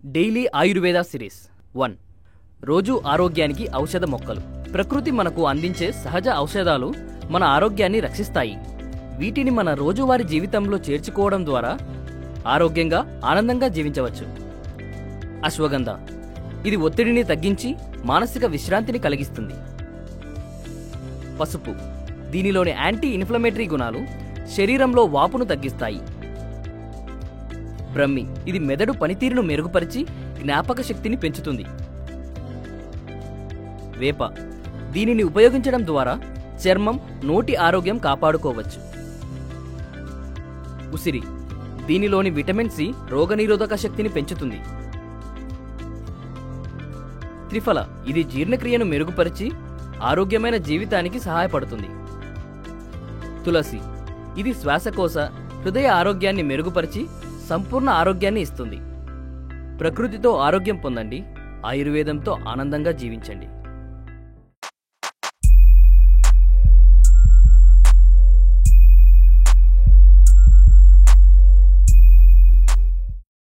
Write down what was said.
Daily Ayurveda series 1. రోజు ఆరోగ్యానికి ఔషధ మొక్కలు. ప్రకృతి మనకు అందించే సహజ ఔషధాలు మన ఆరోగ్యాన్ని రక్షిస్తాయి. వీటిని మన రోజువారీ జీవితంలో చేర్చుకోవడం ద్వారా ఆరోగ్యంగా ఆనందంగా జీవించవచ్చు. అశ్వగంధ. ఇది ఒత్తిడిని తగ్గించి మానసిక విశ్రాంతిని కలిగిస్తుంది. పసుపు. దీనిలోని యాంటీ ఇన్ఫ్లమేటరీ గుణాలు శరీరంలో వాపును తగ్గిస్తాయి. బ్రహ్మి. ఇది మెదడు పనితీరును మెరుగుపరిచి జ్ఞాపక శక్తిని పెంచుతుంది. వేప. దీనిని ఉపయోగించడం ద్వారా చర్మం, నోటి ఆరోగ్యం కాపాడుకోవచ్చు. ఉసిరి. దీనిలోని విటమిన్ సి రోగనిరోధక శక్తిని పెంచుతుంది. త్రిఫల. ఇది జీర్ణక్రియను మెరుగుపరిచి ఆరోగ్యమైన జీవితానికి సహాయపడుతుంది. తులసి. ఇది శ్వాసకోశ, హృదయ ఆరోగ్యాన్ని మెరుగుపరిచి సంపూర్ణ ఆరోగ్యాన్ని ఇస్తుంది. ప్రకృతితో ఆరోగ్యం పొందండి, ఆయుర్వేదంతో ఆనందంగా జీవించండి.